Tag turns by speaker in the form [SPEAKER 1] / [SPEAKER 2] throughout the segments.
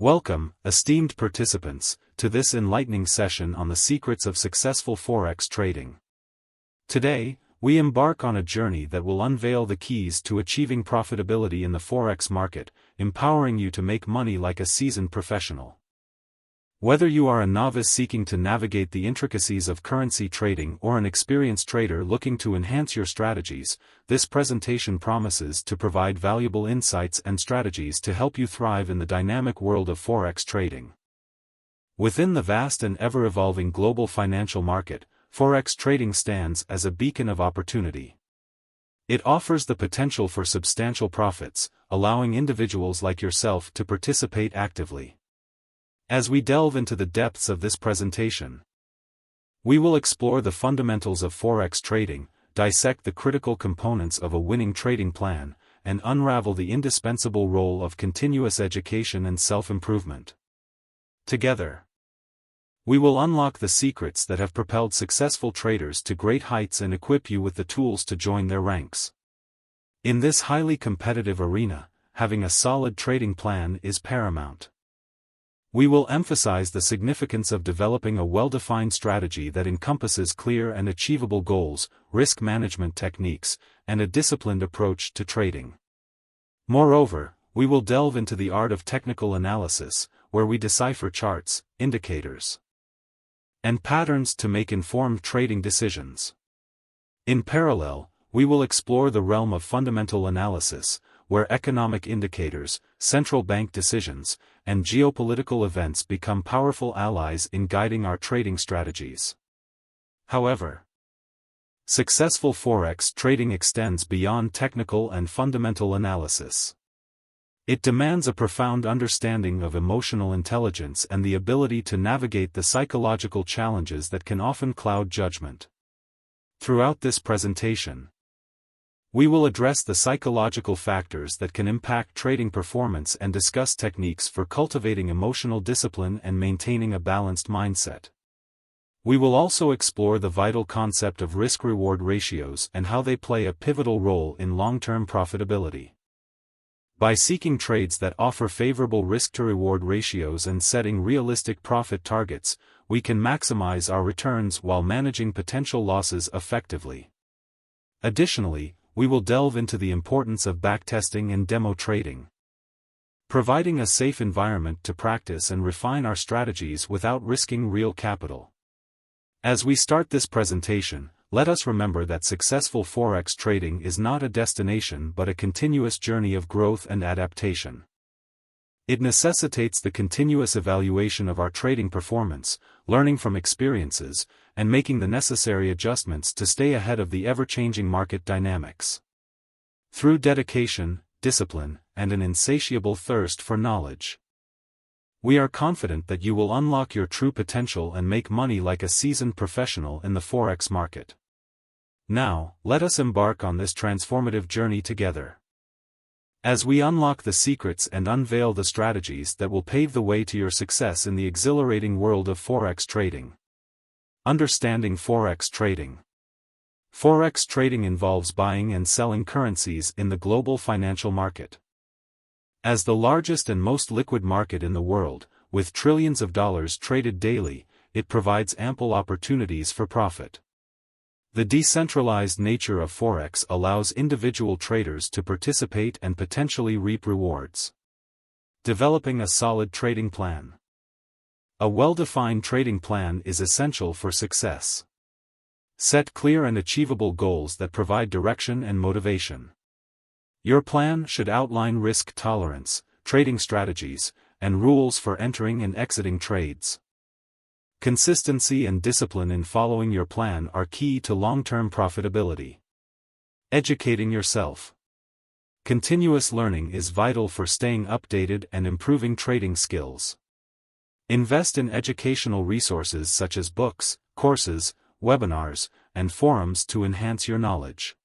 [SPEAKER 1] Welcome, esteemed participants, to this enlightening session on the secrets of successful Forex trading. Today, we embark on a journey that will unveil the keys to achieving profitability in the Forex market, empowering you to make money like a seasoned professional. Whether you are a novice seeking to navigate the intricacies of currency trading or an experienced trader looking to enhance your strategies, this presentation promises to provide valuable insights and strategies to help you thrive in the dynamic world of Forex trading. Within the vast and ever-evolving global financial market, Forex trading stands as a beacon of opportunity. It offers the potential for substantial profits, allowing individuals like yourself to participate actively. As we delve into the depths of this presentation, we will explore the fundamentals of Forex trading, dissect the critical components of a winning trading plan, and unravel the indispensable role of continuous education and self-improvement. Together, we will unlock the secrets that have propelled successful traders to great heights and equip you with the tools to join their ranks. In this highly competitive arena, having a solid trading plan is paramount. We will emphasize the significance of developing a well-defined strategy that encompasses clear and achievable goals, risk management techniques, and a disciplined approach to trading. Moreover, we will delve into the art of technical analysis, where we decipher charts, indicators, and patterns to make informed trading decisions. In parallel, we will explore the realm of fundamental analysis, where economic indicators, central bank decisions, and geopolitical events become powerful allies in guiding our trading strategies. However, successful Forex trading extends beyond technical and fundamental analysis. It demands a profound understanding of emotional intelligence and the ability to navigate the psychological challenges that can often cloud judgment. Throughout this presentation, we will address the psychological factors that can impact trading performance and discuss techniques for cultivating emotional discipline and maintaining a balanced mindset. We will also explore the vital concept of risk-reward ratios and how they play a pivotal role in long-term profitability. By seeking trades that offer favorable risk-to-reward ratios and setting realistic profit targets, we can maximize our returns while managing potential losses effectively. Additionally, we will delve into the importance of backtesting and demo trading, providing a safe environment to practice and refine our strategies without risking real capital. As we start this presentation, let us remember that successful Forex trading is not a destination but a continuous journey of growth and adaptation. It necessitates the continuous evaluation of our trading performance, learning from experiences, and making the necessary adjustments to stay ahead of the ever-changing market dynamics. Through dedication, discipline, and an insatiable thirst for knowledge, we are confident that you will unlock your true potential and make money like a seasoned professional in the Forex market. Now, let us embark on this transformative journey together, as we unlock the secrets and unveil the strategies that will pave the way to your success in the exhilarating world of Forex trading. Understanding Forex trading. Forex trading involves buying and selling currencies in the global financial market. As the largest and most liquid market in the world, with trillions of dollars traded daily, it provides ample opportunities for profit. The decentralized nature of Forex allows individual traders to participate and potentially reap rewards. Developing a solid trading plan. A well-defined trading plan is essential for success. Set clear and achievable goals that provide direction and motivation. Your plan should outline risk tolerance, trading strategies, and rules for entering and exiting trades. Consistency and discipline in following your plan are key to long-term profitability. Educating yourself. Continuous learning is vital for staying updated and improving trading skills. Invest in educational resources such as books, courses, webinars, and forums to enhance your knowledge.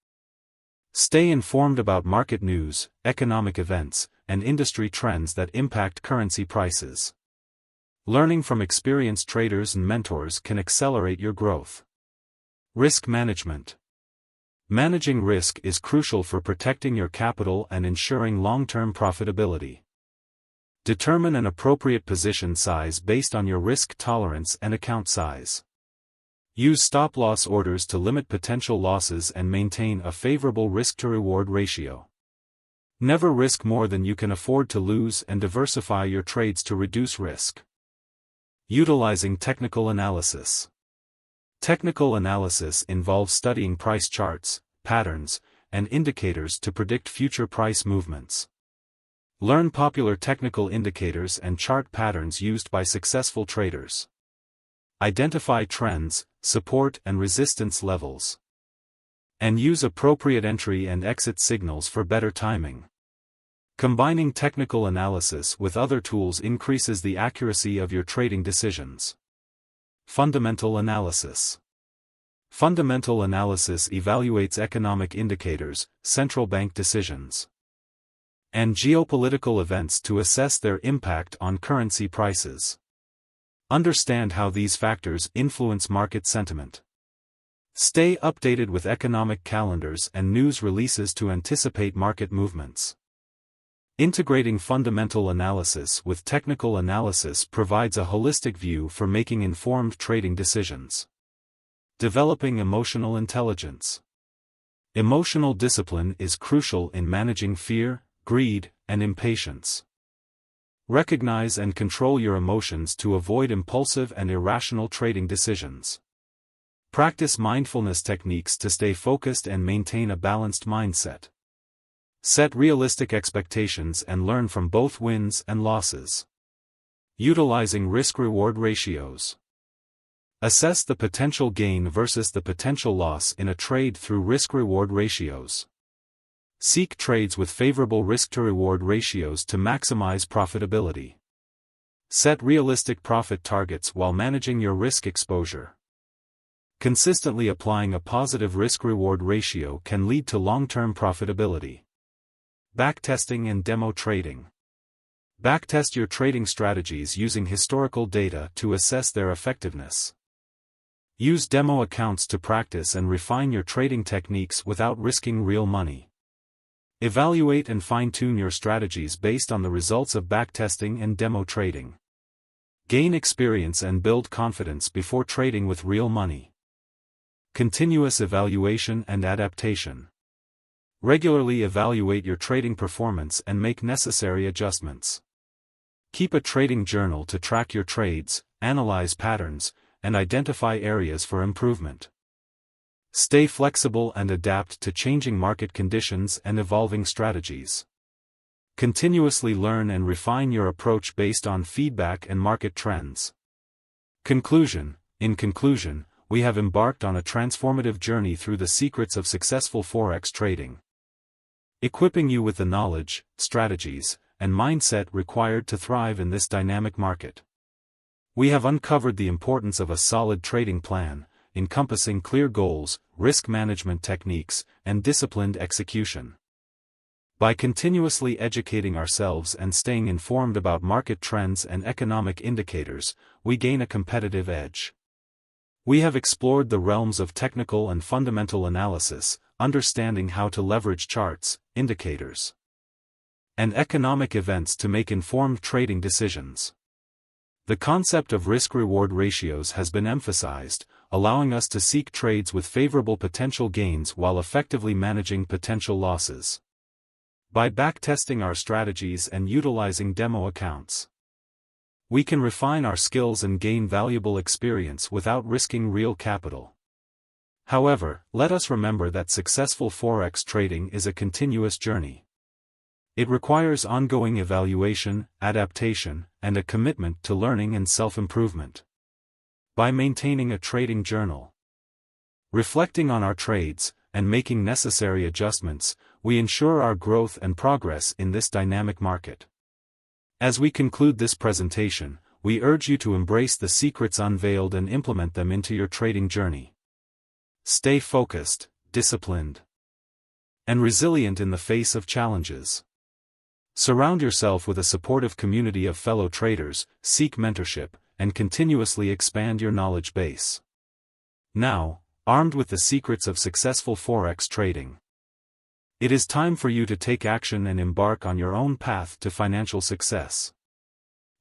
[SPEAKER 1] Stay informed about market news, economic events, and industry trends that impact currency prices. Learning from experienced traders and mentors can accelerate your growth. Risk management. Managing risk is crucial for protecting your capital and ensuring long-term profitability. Determine an appropriate position size based on your risk tolerance and account size. Use stop-loss orders to limit potential losses and maintain a favorable risk-to-reward ratio. Never risk more than you can afford to lose and diversify your trades to reduce risk. Utilizing technical analysis. Technical analysis involves studying price charts, patterns, and indicators to predict future price movements. Learn popular technical indicators and chart patterns used by successful traders. Identify trends, support and resistance levels. And use appropriate entry and exit signals for better timing. Combining technical analysis with other tools increases the accuracy of your trading decisions. Fundamental analysis. Fundamental analysis evaluates economic indicators, central bank decisions, and geopolitical events to assess their impact on currency prices. Understand how these factors influence market sentiment. Stay updated with economic calendars and news releases to anticipate market movements. Integrating fundamental analysis with technical analysis provides a holistic view for making informed trading decisions. Developing emotional intelligence. Emotional discipline is crucial in managing fear, greed, and impatience. Recognize and control your emotions to avoid impulsive and irrational trading decisions. Practice mindfulness techniques to stay focused and maintain a balanced mindset. Set realistic expectations and learn from both wins and losses. Utilizing risk-reward ratios. Assess the potential gain versus the potential loss in a trade through risk-reward ratios. Seek trades with favorable risk-to-reward ratios to maximize profitability. Set realistic profit targets while managing your risk exposure. Consistently applying a positive risk-reward ratio can lead to long-term profitability. Backtesting and demo trading. Backtest your trading strategies using historical data to assess their effectiveness. Use demo accounts to practice and refine your trading techniques without risking real money. Evaluate and fine-tune your strategies based on the results of backtesting and demo trading. Gain experience and build confidence before trading with real money. Continuous evaluation and adaptation. Regularly evaluate your trading performance and make necessary adjustments. Keep a trading journal to track your trades, analyze patterns, and identify areas for improvement. Stay flexible and adapt to changing market conditions and evolving strategies. Continuously learn and refine your approach based on feedback and market trends. Conclusion. In conclusion, we have embarked on a transformative journey through the secrets of successful Forex trading, equipping you with the knowledge, strategies, and mindset required to thrive in this dynamic market. We have uncovered the importance of a solid trading plan, encompassing clear goals, risk management techniques, and disciplined execution. By continuously educating ourselves and staying informed about market trends and economic indicators, we gain a competitive edge. We have explored the realms of technical and fundamental analysis, understanding how to leverage charts, indicators, and economic events to make informed trading decisions. The concept of risk-reward ratios has been emphasized, allowing us to seek trades with favorable potential gains while effectively managing potential losses. By backtesting our strategies and utilizing demo accounts, we can refine our skills and gain valuable experience without risking real capital. However, let us remember that successful Forex trading is a continuous journey. It requires ongoing evaluation, adaptation, and a commitment to learning and self-improvement. By maintaining a trading journal, reflecting on our trades, and making necessary adjustments, we ensure our growth and progress in this dynamic market. As we conclude this presentation, we urge you to embrace the secrets unveiled and implement them into your trading journey. Stay focused, disciplined, and resilient in the face of challenges. Surround yourself with a supportive community of fellow traders, seek mentorship, and continuously expand your knowledge base. Now, armed with the secrets of successful Forex trading, it is time for you to take action and embark on your own path to financial success.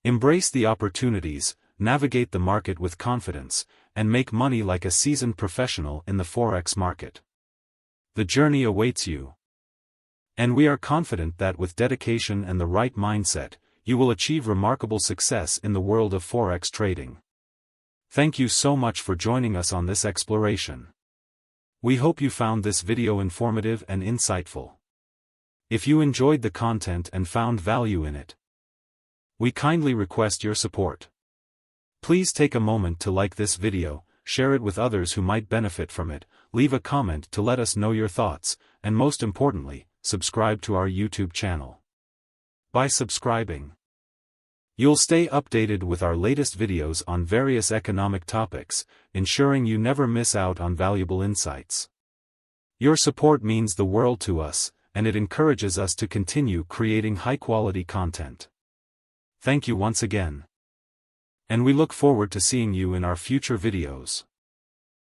[SPEAKER 1] Embrace the opportunities, navigate the market with confidence, and make money like a seasoned professional in the Forex market. The journey awaits you. And we are confident that with dedication and the right mindset, you will achieve remarkable success in the world of Forex trading. Thank you so much for joining us on this exploration. We hope you found this video informative and insightful. If you enjoyed the content and found value in it, we kindly request your support. Please take a moment to like this video, share it with others who might benefit from it, leave a comment to let us know your thoughts, and most importantly, subscribe to our YouTube channel. By subscribing, you'll stay updated with our latest videos on various economic topics, ensuring you never miss out on valuable insights. Your support means the world to us, and it encourages us to continue creating high-quality content. Thank you once again. And we look forward to seeing you in our future videos.